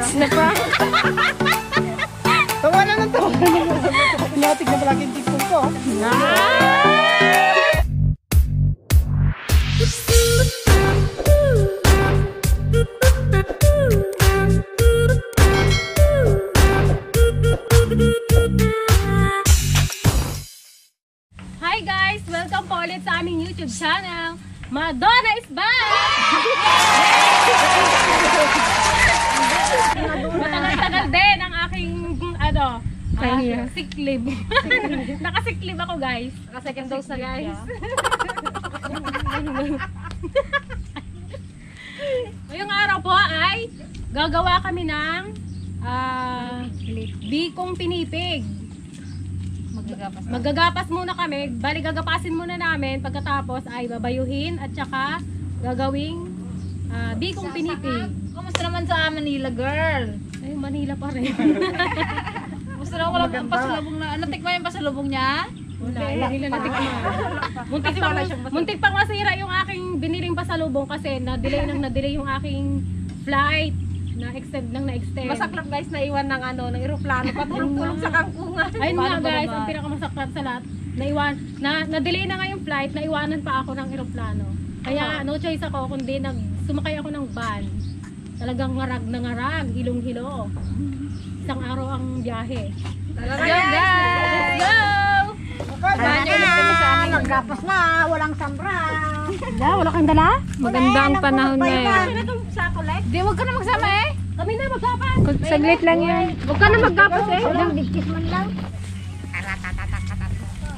It's the prank. Tawa na ng tawa. Natik na palagi yung tiktok ko. Hi guys! Welcome po ulit sa aming YouTube channel. Madonna is back! Matagal-tagal din ang aking sick leave. Naka-sick leave ako guys. Naka-second dose na guys. Ngayong araw po ay gagawa kami ng bikong pinipig. Magagapas muna kami. Bali gagapasin muna namin. Pagkatapos ay babayuhin at saka gagawing bikong pinipig. Kamusta naman sa Manila, girl? Ay, Manila pa rin. Kamusta naman walang pasalubong na? Natikman yung pasalubong niya? Wala, hindi nila natikman. Muntik pang masira yung aking biniling pasalubong kasi na-delay yung aking flight. Na-extend. Masaklap guys, naiwan ng ng eroplano. Patulog-tulog sa kangkungan. Ayun nga guys, ang pinakamasaklap sa lahat. Na-delay na nga yung flight, naiwanan pa ako ng eroplano. Kaya no choice ako kundi sumakay ako ng van. Talagang ngarag na ngarag, hilong-hilo. Isang araw ang biyahe. Let's go guys! Let's go! Naggapas na, walang sambra. Wala kang dala? Maganda ang panahon ngayon. Di, huwag ka na magsama eh. Kami na maggapas. Saglit lang yan. Huwag ka na maggapas eh. Walang digkis man lang.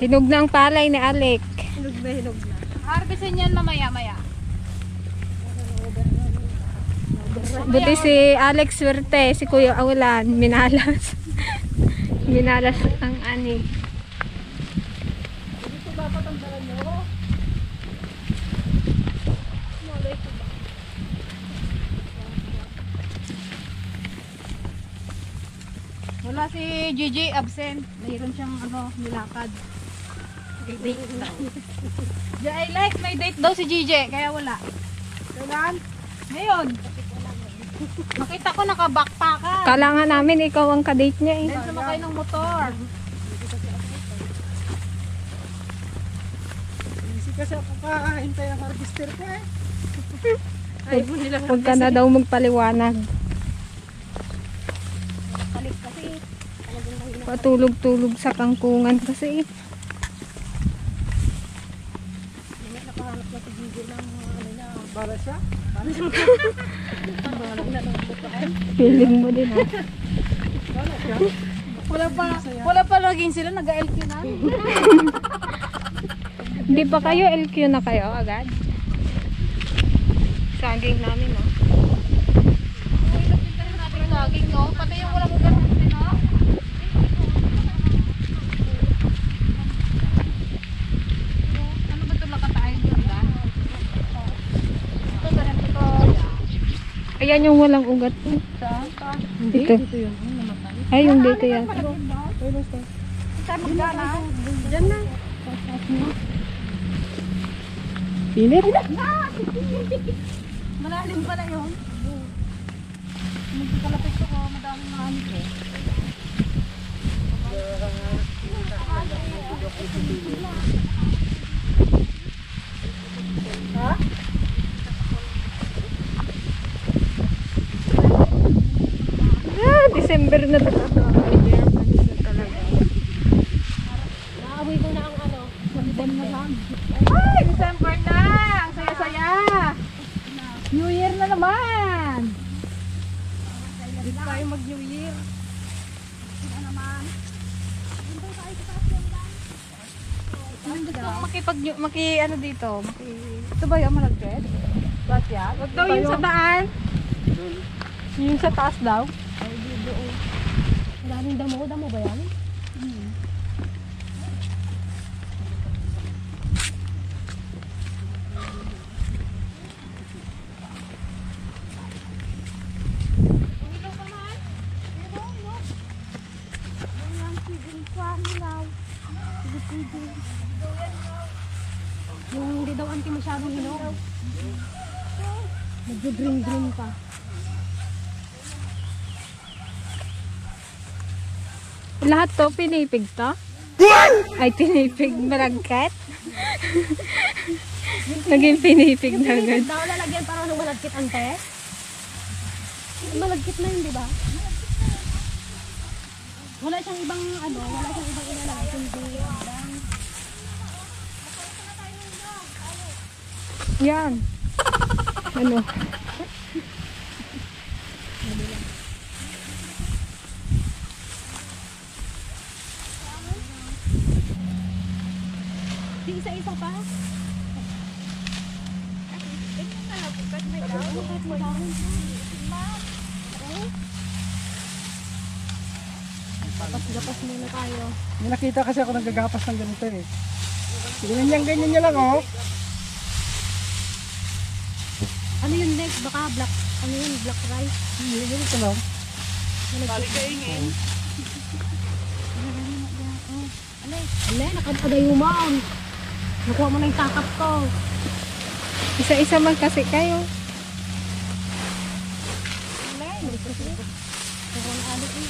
Hinog na ang palay ni Alec. Hinog na. Harvestin yan mamaya-maya. Buti si Alex swerte, si Kuya Aulan, minalas. Minalas ang ani. Wala si Gigi, absent. Mayroon siyang nilakad. I like may date daw si Gigi, kaya wala. Kailan? Ngayon. Makita ko naka-backpackan. Kailangan namin ikaw ang kadate niya eh. Dahil sumakay ng motor. Easy kasi ako kahintay ang harvester ko eh. Huwag ka na daw magpaliwanag. Patulog-tulog sa kangkungan kasi eh. Para siya? Feeling mo din ah. Wala pa laging sila, nag-LQ na. Hindi pa kayo LQ na kayo agad? Saging namin ah. Uy, napinta rin natin yung saging, no? Pati yung walang ugat natin, no? Ano ba ito lakatayin yun, ba? Ito, ganito to. Ayan yung walang ugat. Saan? Dito. Ay, yung dito yan. Saan magdala? Diyan na. Pilit? Malalim pala yun. Magkakalapit ko, madaming mahani ko. December na to. Naamoy ko na ang December na. Ay, December na! Ang saya-saya! New Year na naman! Dito tayo mag-New Year. Dito. Ito ba yung malagkit? Ba't yan? Huwag daw yung sa daan. Yung sa taas daw? Daming damo. Damo ba yan? Yung hindi daw anti masyadong hinog. Nag-dream pa. Lahat to pinipig to? Ay, pinipig malagkat? Naging pinipig na agad. Daw lalagyan para nung malagkit ang te. Malagkit na yun, di ba? Wala siyang ibang wala siyang ibang ilalagay kundi Yan. Ano? di isa-isa pa. Gapas muna tayo. May nakita kasi ako naggagapas ng ganito eh. Ganyan niya lang oh. Ano yun next? Baka black, ano yun? Black rice? Ganito lang. Ale, nakapagayuman. Nakuha mo na yung takap ko. Isa-isa man kasi kayo.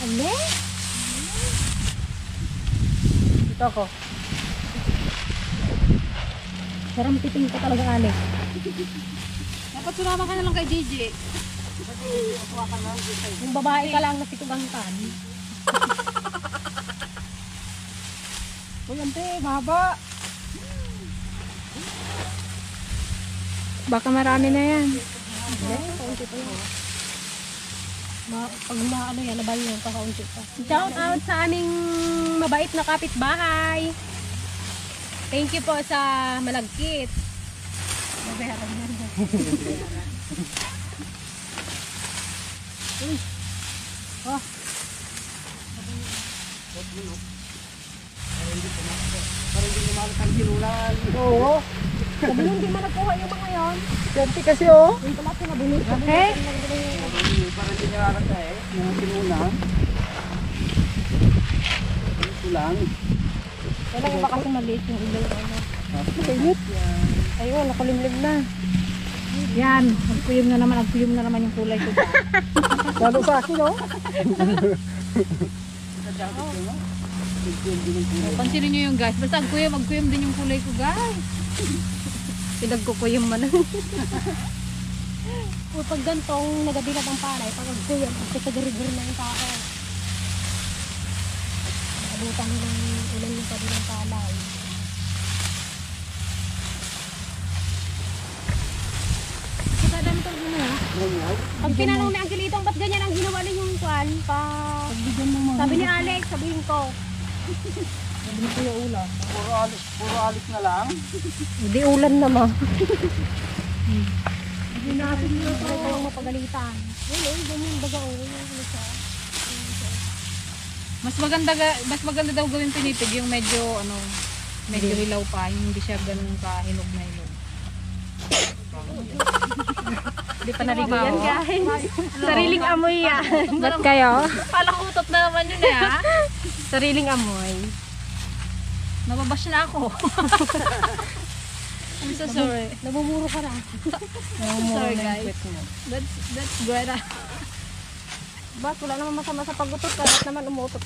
Ale? Ito ako. Sarampiting ka talaga, Ale. Dapat sumama ka na lang kay Gigi. Kung babae ka lang napitugantan. Uy, ante, mahaba. Baka marami na yan. Kaunti pa lang. Pag maano yan, nabal yan, kakaunti pa. Shout out sa aming mabait na kapitbahay. Thank you po sa malagkit. Nabayaran na rin. Uy. Oh. Para hindi lumalas ang ginulan. Oo. Sabi nung hindi man nagkuha yung mga yon. Swerte kasi oh. Yung pala pinabunod. Okay? Para hindi nilalas eh. Yung ginulan. Ito lang. Kailangan ba kasi maliit yung ilaw? Mainit. Ayun, nakulimlim na. Yan, nagkuyom na naman yung kulay ko. Lalo sa akin oh. Pansinin nyo yung guys. Basta magkuyom din yung kulay ko guys. Pinagkukuyom man. Pag gantong nagabigat ang palay, pag nagkuyan, pag kasagari-gari na yung tao. Abutan ng ulan yung kabilang palay. Kita dami itong pag tinanong ni Angelito, ba't ganyan ang ginawa ninyong kwan? Sabi ni Alex, sabihin ko. Hindi ko yung ulam. Puro alis na lang. Hindi ulan naman. Hindi natin yung kayong mapagalitan. Ganyan baga o. Mas maganda daw gawin pinipig yung medyo hilaw pa, yung hindi siya ganun kahinog na hinog. Hindi pa naligo yan guys. Sariling amoy yan. Ba't kayo? Palakutot na naman yun eh ha. Sariling amoy. Nababash na ako. I'm so sorry. Namumuro ka na. Sorry guys. That's great. Ba't wala naman masama sa pagutot ka? Ba't naman umutot?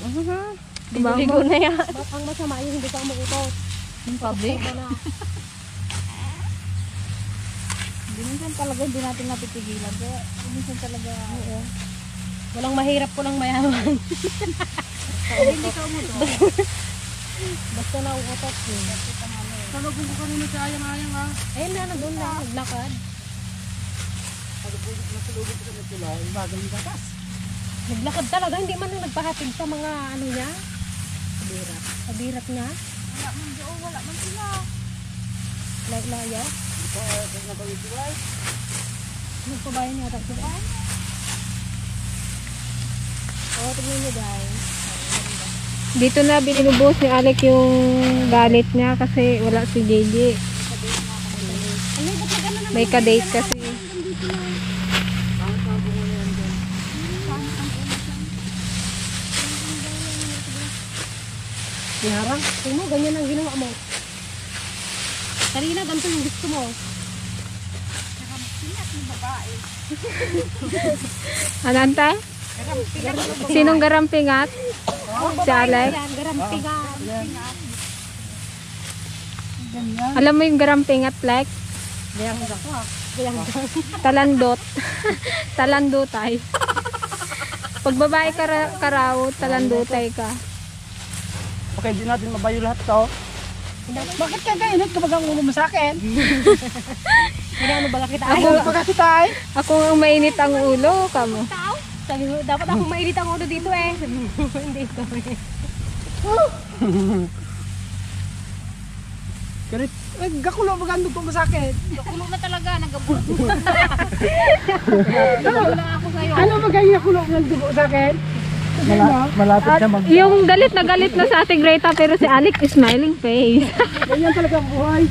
Ligo na yan. Ba't ang masama yung hindi ka umutot? In public? Wala. Hindi minsan talaga hindi natin napipigilan. Kaya minsan talaga. Oo. Walang mahirap ko lang mayaman. Hindi ka umutot. Basta na umutot yun. Talagong ko kanina sa ayang-ayang ah. Ayun na, nandun na. Naglakad. Natulogin ko sa tula. Bagal yung batas. Naglakad talaga. Hindi man na nagpahatid sa mga ano niya. Sa birak niya. Wala man sila. Laya. Nagpabayan yata sila. Oo, tignan niyo guys. Dito na binubos ni Alec yung galit niya kasi wala si JJ. Ano, ba't nag-ano naman? May ka-date kasi. Iharang. Tingnan mo, ganyan ang ginawa mo. Kanina, ganito yung gusto mo. Ananta? Sinong garampingat? Si Alex. Yan, garampingan. Ganyan. Alam mo yung garampingat, Lex? Talandot. Talandutay. Pag babae ka raw, talandutay ka. Okay, di natin mabayo lahat to. Bakit ka kainit kapag ang ulo mo sa akin? Ano ba kita? Ako pagkakitay. Ako ang mainit ang ulo, kamo. Sabi mo, dapat ako mainit ang ulo dito eh. Hindi ko eh. Ganit, gakulo magandog po mo sa akin. Nakulong na talaga, nagabulot. Wala ako sa'yo. Ano magiging gakulo ng dugo sa akin? Malapit na mag... Yung galit na sa ating Greta, pero si Alex smiling face. Ganyan talaga ang buhay.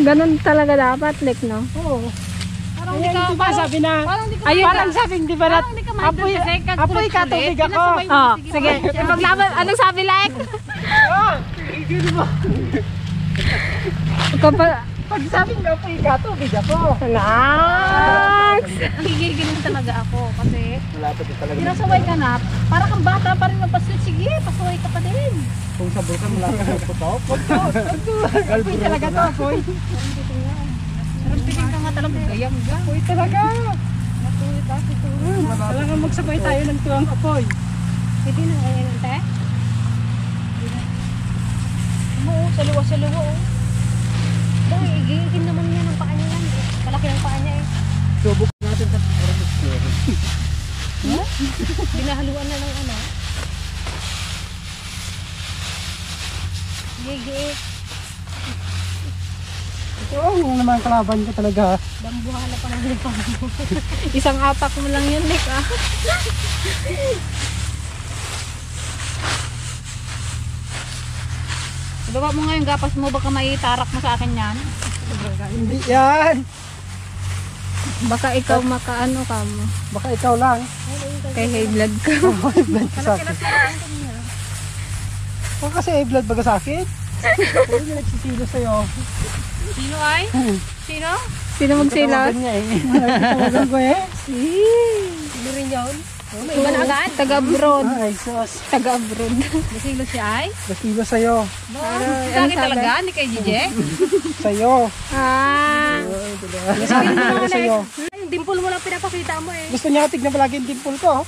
Ganon talaga dapat, Lex, no? Oo. Parang Ganyan, di ba sabi na... Parang hindi ka Ayun Parang sabing di ba na... Parang hindi ka minded Apoy, kasi apoy ka tubig ako. Oh, sige. Ipaglaban. Anong sabi, Lex? Kapag... Pag sabing apoy ka tubig ako. Lex! Gigil talaga ako kasi Malapit na talaga. sinasaway ka na, para kang bata pa rin magpaswitch. Sige, pasaway ka pa din. Kung sa bulkan malapit na putok. Apoy talaga to, apoy. Parang piling ka nga talagang gayam ka. Apoy talaga. Talagang magsabay tayo ng tuwang apoy. Hindi na kaya ng te? Oo, saliwa-saliwa oh. Dahil igigin naman niya ng paa niya yan. Malaki ng paa niya eh. Subok natin sa Binahaluan na ng ano. Gigi. Oo, naman kalaban ko talaga. Dambuhala pa ng lipa mo. Isang apak mo lang yun, Lex, ah. Ibaba mo nga yung gapas mo, baka maitarak mo sa akin yan. Hindi yan. Baka ikaw makaano ka mo. Baka ikaw lang. Kay high blood ka. High blood ka sa akin. Baka kasi high blood baga sa akin. Huwag na nagsisilo sa'yo. Sino ay? Sino? Sino magsilas? Tawagan niya eh. Tawagan ko eh. Ano rin yun? May iba na agad. Taga-abroad. Ay, sus. Taga-abroad. Nasilo si ay? Nasilo sa'yo. Sa akin talaga, hindi kay Gigi? Sa'yo. Ah. Nasilo sa'yo. Yung dimple mo lang pinapakita mo eh. Gusto niya tignan palagi yung dimple ko.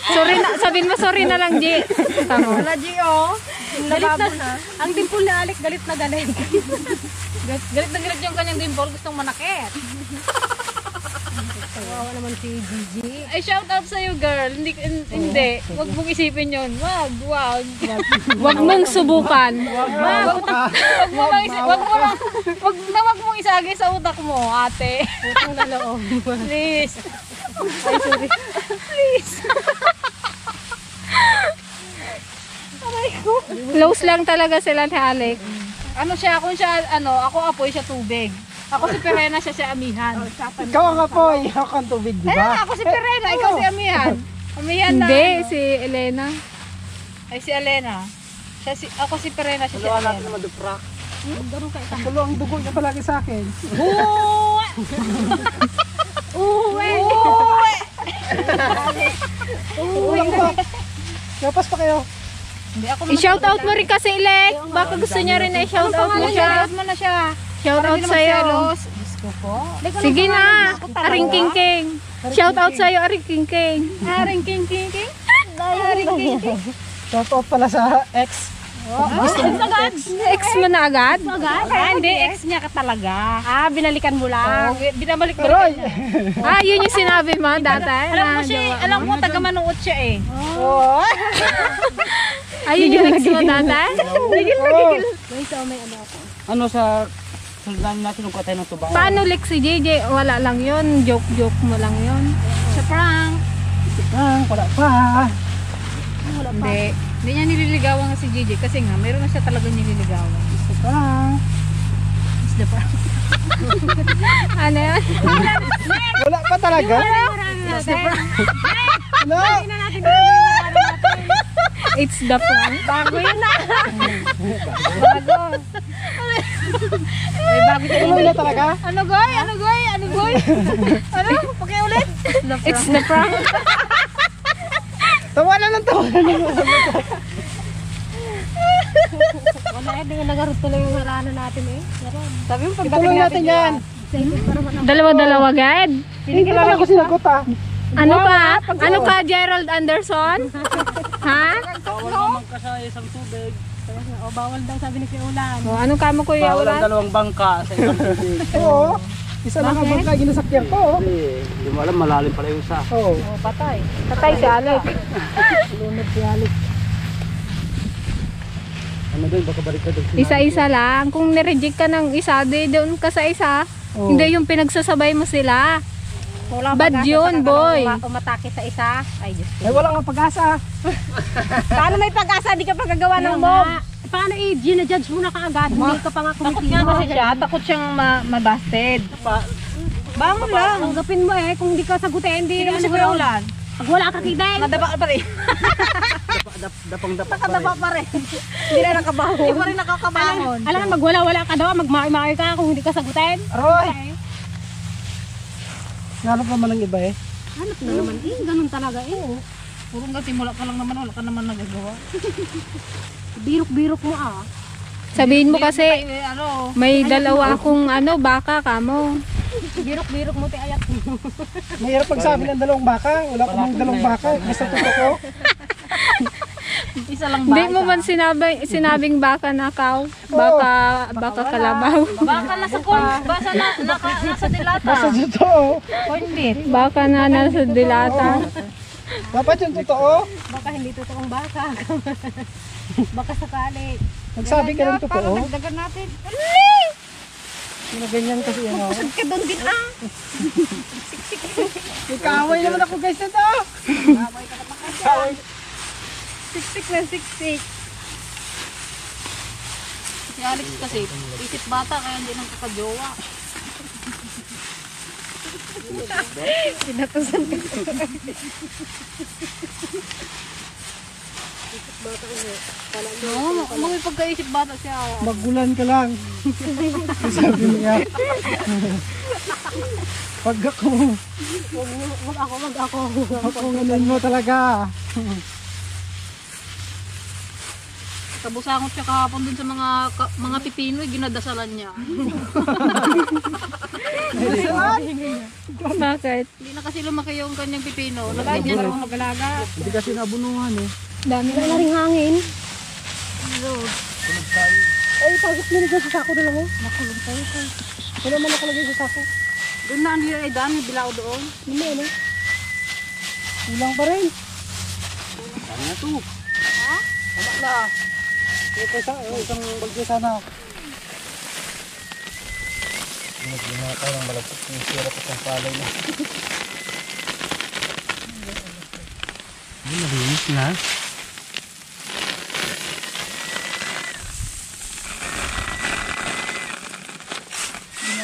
Sorry na, sabihin mo sorry na lang, G. Tama. Wala, Gio. Galit na. Ang dimple ni Alec, galit na galit. Galit na galit yung kanyang dimple, gustong manakit. Kawawa naman si Gigi. Ay, shout out sa'yo girl. Hindi. Huwag mong isipin yun. Wag. Huwag mong subukan. Wag mong isagay sa utak mo, ate. Utang na loob. Please. Ay, sorry. Close lang talaga sila ni Alex. Ano siya, kung siya, ako apoy siya tubig. Ako si Perena, siya si Amihan. Ikaw ang apoy. Ako ang tubig, di ba? Ako si Perena, ikaw si Amihan. Amihan na. Hindi, si Elena. Ay, si Elena. Ako si Perena, siya si Elena. maduprak. Tulo ang dugo niya palagi sa akin. Uwi ko. Kapas pa kayo. Hindi ako I-shout out mo rin kasi, Lex. Baka gusto niya rin na i-shout out mo siya. Shout mo na siya. Shout out Hindi naman sa'yo. selos. Diyos ko po. Sige na. Aring King King. Shout out sa'yo, Aring King King. Aring king king king. Aring king king. Shout out pala sa ex. Ex mo na agad? Hindi, ex niya ka talaga. Ah, binalikan mo lang. Binabalik mo Roy! rin. Ah, yun yung sinabi mo dati. Alam mo, taga-manuot siya eh. Ayun yung ex mo dati? May so may ano ako. Ano sa sundan natin kung tayo ng tubaw? Paano Lex si JJ? Wala lang yun. Joke mo lang yun. Sa prank. Wala pa. Hindi niya nililigawan nga si Gigi kasi nga meron na siya talaga nililigawan. Gusto pa. Is the prank. Ano yan? Wala pa talaga? Ano? It's the prank. Bago yun na. Tuloy na talaga? Ano goy? Ano? Pakiulit ulit. It's the prank. Tawa na ng tawa. Wala, hindi nga nagarot tuloy yung harana natin eh. Sabi mo, Ituloy natin yan. Dalawa-dalawa, guide. Hindi pala ako sinagot ah. Ano ka, Gerald Anderson? Ha? Bawal naman ka sa isang tubig. O, bawal daw sabi ni Kuya Ulan. O, anong kamo, Kuya Bawal ang Ulan? dalawang bangka sa isang tubig. Oo. Isa lang ang bangka ginasakyan ko. Hindi mo alam, malalim pala yung isa. Oo. patay. Patay si Alex. Lunod si Alex. Ano doon, baka balik ka doon. Isa-isa lang. Kung nireject ka ng isa, di doon ka sa isa. Oo. Hindi yung pinagsasabay mo sila. Wala Bad yun, boy. Umatake sa isa. Ay, Diyos ko. Ay, wala kang pag-asa. Paano may pag-asa? Di ka pa gagawa ng Nga, mob. paano ginajudge mo na kaagad? Hindi ka pa nga Takot kumitibo. nga kasi siya. Takot siyang mabasted. Bangon lang. Tanggapin mo eh, kung hindi ka sagutin, hindi. Hindi mo siguro ulan. Pag wala ka kita eh. Nadaba ka pa rin. Dapang-dapak pa rin. Nakadaba pa rin. Hindi na nakabangon. Hindi pa rin nakakabangon. Alam mo, magwala-wala ka daw, magmaki-maki ka kung hindi ka sagutin. Aroy! Nanap naman ng iba eh. Hanap na naman eh, ganun talaga eh. Puro nga simula ka lang naman. Wala ka naman nagagawa. Birok-birok mo ah. Sabihin mo kasi, Ano? may dalawa akong baka kamo. Birok-birok mo ti ayat. Mahirap pagsabi ng dalawang baka. Wala pa mang dalawang baka. Basta totoo. Isa lang Hindi mo man sinabing baka nakaw. Baka kalabaw. Baka nasa nasa dilata. Basta totoo. Corned Baka na nasa dilata. Dapat yung totoo. Baka hindi totoong baka. Baka sakali. Magsabi ka ng totoo. Dagdagan natin. Mga ganyan kasi ano. Ka doon din ah. May kaaway naman ako guys na to. Kaaway. Siksik na siksik. Si Alex kasi, isip bata kaya hindi nang kakajowa. Pinatusan ka. No, may pagkaisip bata siya. Magulan ka lang. Sabi niya. Pag ako. Wag ako. Ako ngayon mo talaga. Kabusangot siya kahapon dun sa mga pipinoy, ginadasalan niya. Bakit? Hindi na kasi lumaki yung kanyang pipino. Lagyan niya raw mag-alaga. Hindi kasi nabunuhan eh. Dami Wala ring hangin. Ay, pagkat mo nito sa sako na lang oh. Nakulong tayo. Wala man nakalagay sa sako. Doon na ang ay dami, bilao doon. Hindi ano. Kulang pa rin. Ano na to? Ha? Tama na. Ito isang bagyo sana. Hindi na tayo ng balagsak yung sirap at ang palay na. Hindi, malinis na.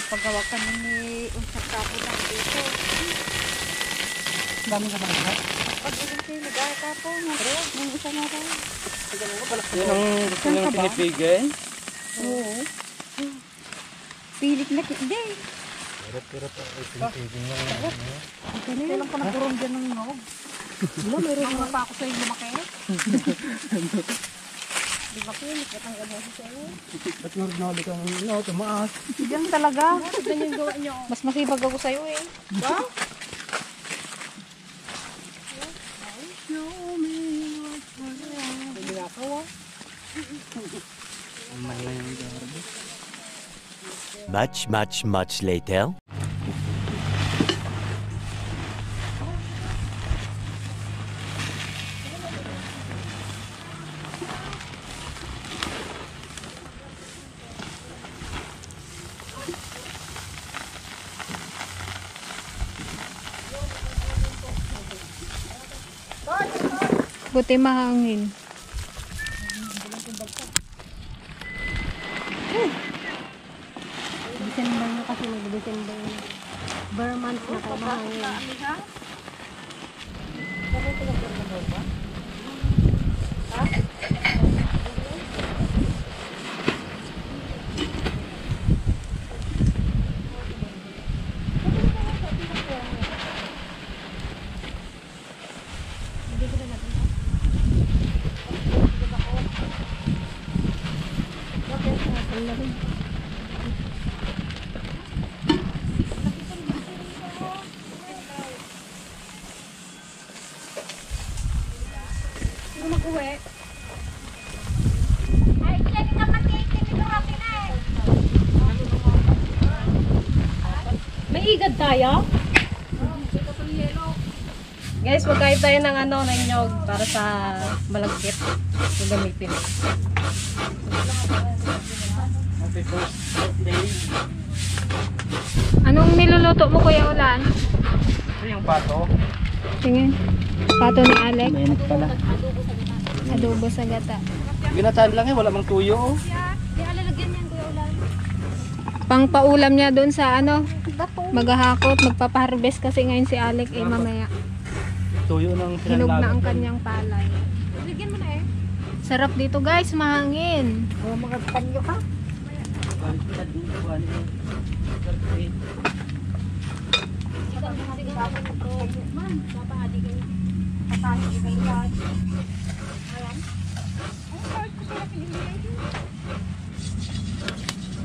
Paggawa kami ni Unsang Kapo ng dito. Dami ka ba na? Pag-iling kayo, nagaya Kapo. Nung isa nga tayo. Yan ang gusto nyo pinipigay? Oo. Pilit na hindi. Hirap ay pinipigay nyo. Kailan pa nagkaroon dyan ng nog? Wala, meron nga pa ako sa'yo lumaki. Di ba kayo, nakatang ano sa'yo? Ba't nord-nord kang tumaas? Diyan talaga. Mas masipag ako sa'yo eh. Ba? Much later. Buti mahangin. December na kasi mag-December na. Months na kayo mahangin. Nasaan na rin. Sino mag-uwi? May igad tayo? Guys, magkait tayo ng ano, ng nyog para sa malagkit. Gagamitin. Happy first birthday. Anong niluluto mo, Kuya Ulan? Ito yung pato. Tingin. Pato ni Alec. Mainit pala. Adobo sa gata. Ginataan lang wala mang tuyo. Di alalagyan yan, Kuya Ulan. Pangpaulam niya doon sa ano, maghahakot, magpapaharvest kasi ngayon si Alec ay mamaya. Tuyo ng Hinog na ang pinanlaban. kanyang palay. Lagyan mo na eh. Sarap dito guys, mahangin. Magpanyo ka? Man, papaadi kayo.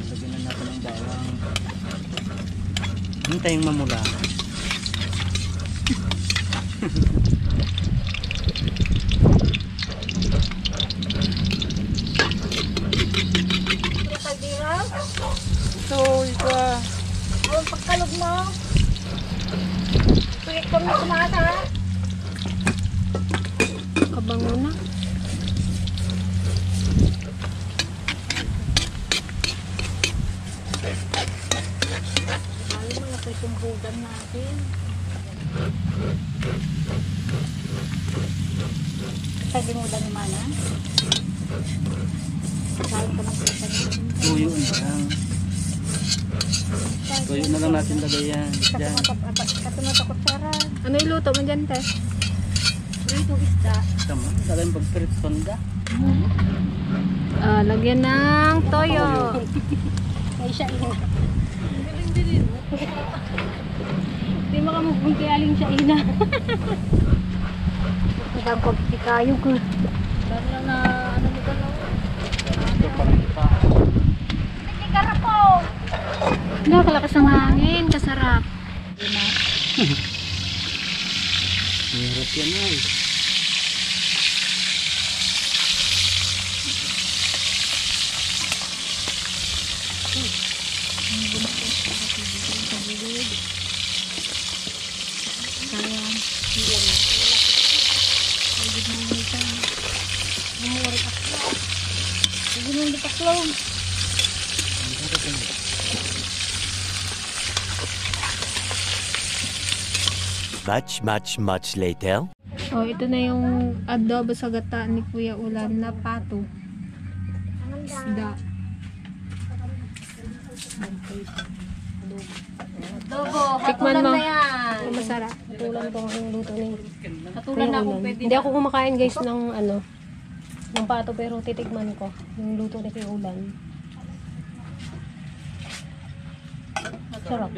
Lagyan na natin ng bawang. Hintayong mamula. So, ito Ang pagkalog mo. Tuwik ko na kumasa. Kabango na. Alam mo, napay kumpugan natin. Sabi mo ba naman, ha? Kahit ka ng kita natin. tuyo na lang. Tuyo na lang natin lagay yan. Diyan. Katumatakot sarang. Ano iluto mo dyan, te? Dito isda. Tama. Lagay yung pagpirit sonda. Lagyan ng toyo. Ay siya ina. Di makamugong kay Aling siya ina. Hanggang pagpikayo ko. Dami lang na ano mo dalaw. Ito parang ipa. Nakakalakas ng hangin, kasarap. Hirap yan ay. Much later. Oh, ito na yung adobo sa gata ni Kuya Ulan na pato. Isda. Adobo, Tikman hatulan mo. na yan. Masarap. Hatulan ko ang luto ni. Hatulan na akong pwede. Hindi ako kumakain guys ng ano, ng pato pero titikman ko yung luto ni Kuya Ulan. Sarap.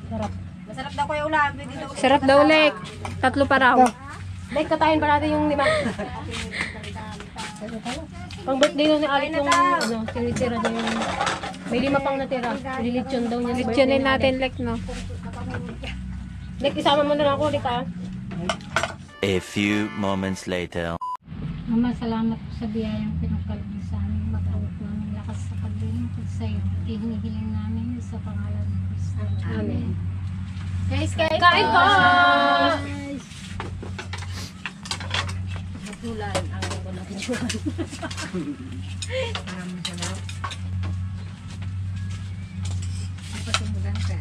Sarap. Masarap daw Kuya Ulan. Pwede daw. Sarap daw, Lek. 3 pa raw. Like, katayin pa natin yung 5. Pang birthday daw ni Alec yung ano, tinitira niya yung... May 5 pang natira. Nililitsyon daw niya sa birthday Lechyonin ni natin, Alec. Lek, no? Like, isama mo na lang ako, Lika. A few moments later. Mama, salamat po sa biyayang pinagkaloob sa amin. Mag-awit namin lakas sa paglilingkod sa iyo. Hinihiling namin sa pangalan ng Kristo. Amen. Guys, kain po! Bulan ang ko natin. Maraming salamat. Patunggan ka.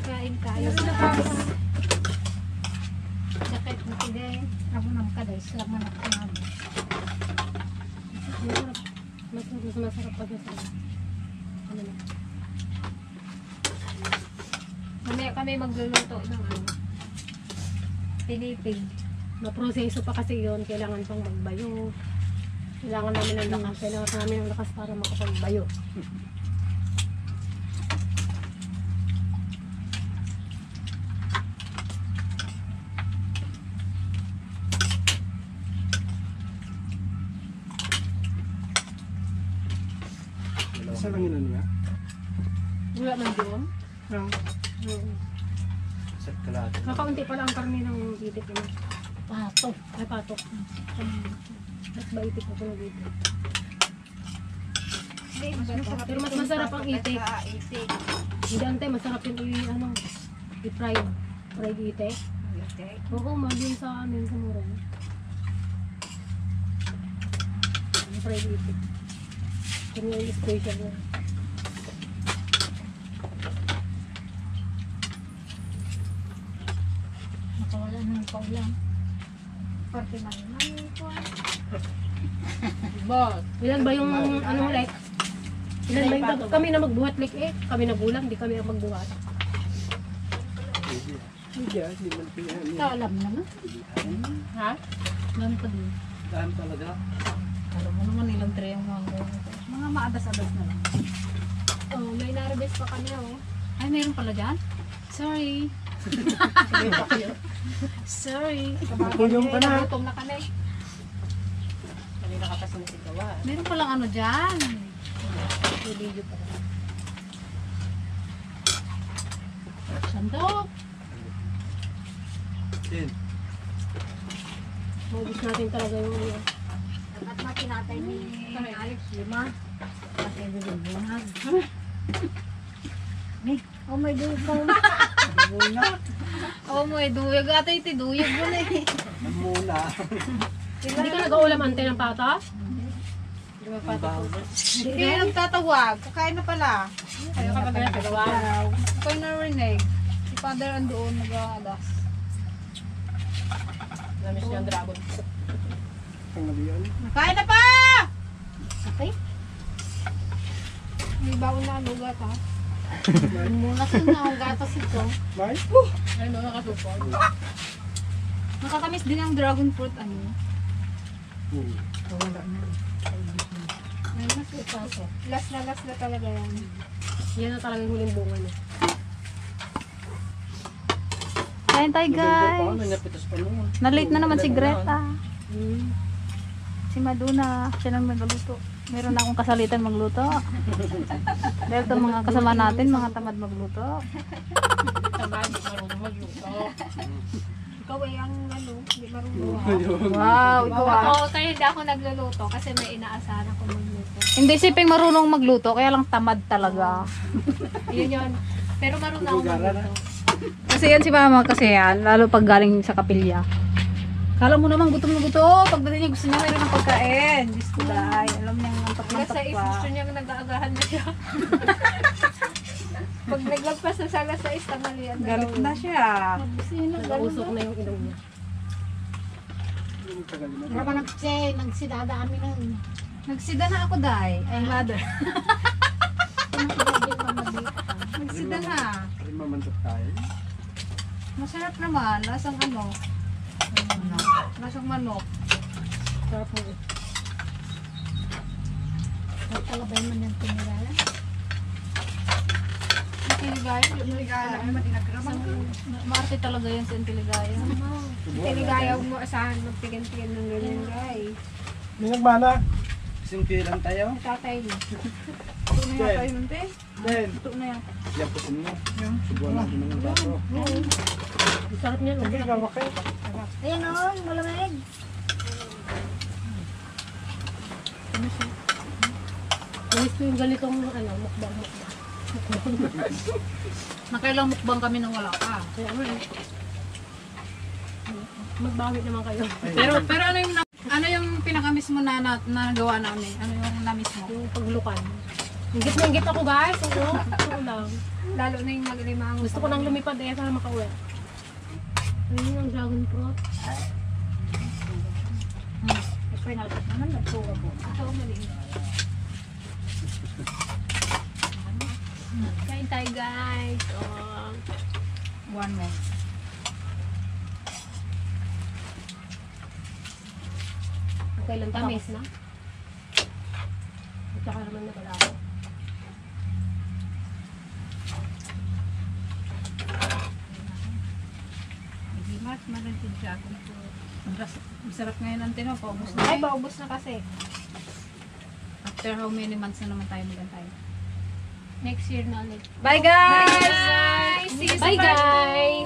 Kain tayo. Sakit na kide. Ako nang kaday. Salamat na kanag. Masarap pag masarap. Ano na? Mamaya kami magluluto ng ano, pinipig. Maproseso pa kasi yun. Kailangan pang magbayo. Kailangan namin ng lakas. Kailangan namin ng lakas para makapagbayo. Sa lang yun niya. Wala man doon. Ang sa kalahati. Kakaunti pala ang karne ng itik naman. Pato. Ay, pato. Mas maitik na ito ng itik. Pero mas masarap ang itik. Hindi ante, masarap yung i-fry. Fried itik. Oo, maging sa amin sa mura. Fried itik. Kanya yung special na. Nakawala ng paulam. Ilan ba yung like? Ilan ba yung kami na magbuhat like kami na bulang, di kami ang magbuhat. Hindi, hindi man pinaan. Alam naman. Ha? Alam ko din. Daan talaga. Alam mo naman ilang tray ang mango. Mga maadas-adas na lang. Oh, may narabes pa kami Ay, mayroon pala dyan? Sorry. Sorry. Tulong pa na. Gutom na kami. Kanina ka pa sinisigawa. Meron palang ano dyan. May video pa. Sandok. Din. Maubos natin talaga yung At matinatay ni Alex, 5. Kasi bubungan. Oh my God. Oh my, duyag ata iti. Duyag mo na eh. Muna. Hindi ka nag-uulam ante ng patas? Ang baho. Hindi kayo nagtatawag. Kakain na pala. Ayaw ka ba nagawa? Kayo narinig. Si Father andoon nag-aalas. Namiss niya ang dragon. Pangalian. Kain na pa! Okay? May baon na ang lugat ha. Muna sa na gatas ito. May? Ay, mga kasupon. Nakakamiss din ang dragon fruit ano. May mas itaso. Last na talaga yan. Yan na talaga yung huling bunga niya. Kain tayo guys. Napitas pa noon. Na-late na naman si Greta. Si Maduna, siya nang nagluto. Meron na akong kasalitan magluto. Dahil itong mga kasama natin, mga tamad magluto. Tamad, marunong magluto. Ikaw ay ang ano, hindi marunong. Wow, ikaw ah. Oo, kaya hindi ako nagluluto kasi may inaasahan ako magluto. Hindi siping marunong magluto, kaya lang tamad talaga. Yun. Pero marunong ako magluto. Kasi yan si mama kasi yan, lalo pag galing sa kapilya. Kala mo naman gutom na gutom. Pagdating niya gusto niya mayroon ng pagkain. Diyos ko dahil. Alam niya ang Alas tapang 6, pa. gusto niya nag-aagahan na siya. Pag naglagpas na sa alas 6, tanghalian na Galit daw. na siya. Nag-uusok na yung ilong niya. Pero ka nagsidada kami nun. Nagsida na ako, Day. Ay, mother. Pinakabagin pa mabita. Nagsida na. Ay, mamantok tayo. Masarap naman. Lasang ano? Lasang manok. Sarap mo. Nagtalabay man yung tinilala. Tiligaya. Tiligaya. Maarte talaga yan sa Tiligaya. Tiligaya mo asahan magtigan-tigan ng ganyan, guys. May nagmana. Simpilan tayo. Tatay mo. Ito na yan tayo nun, te. Then, Ito na yan. yapusin mo. Subuhan natin ng baso. Sarap niya. Okay, gawak kayo. Ayan o, malamig. Gusto ko yung ganitong mukbang. Nakailang mukbang kami nang wala ka. Kaya ano magbawi naman kayo. Pero ano yung pinakamiss mo na nagawa namin? Ano yung namiss mo? Yung paglukan. Ingit na ingit ako guys. Oo, gusto lang. Lalo na yung maglimang Gusto ko nang lumipad sana makauwi. Ayun yung dragon fruit. pinalpat naman, nagsuwa po. Ito, maliit. Kain tayo guys. Oh. One more. Okay lang tamis na. At saka naman nabala ako. Hindi mas, marunod siya ako. Masarap ngayon ang tino, paubos na. Ay, paubos na kasi. After how many months na naman tayo magantay? Next year na ulit. Bye guys! See you sa Bye guys!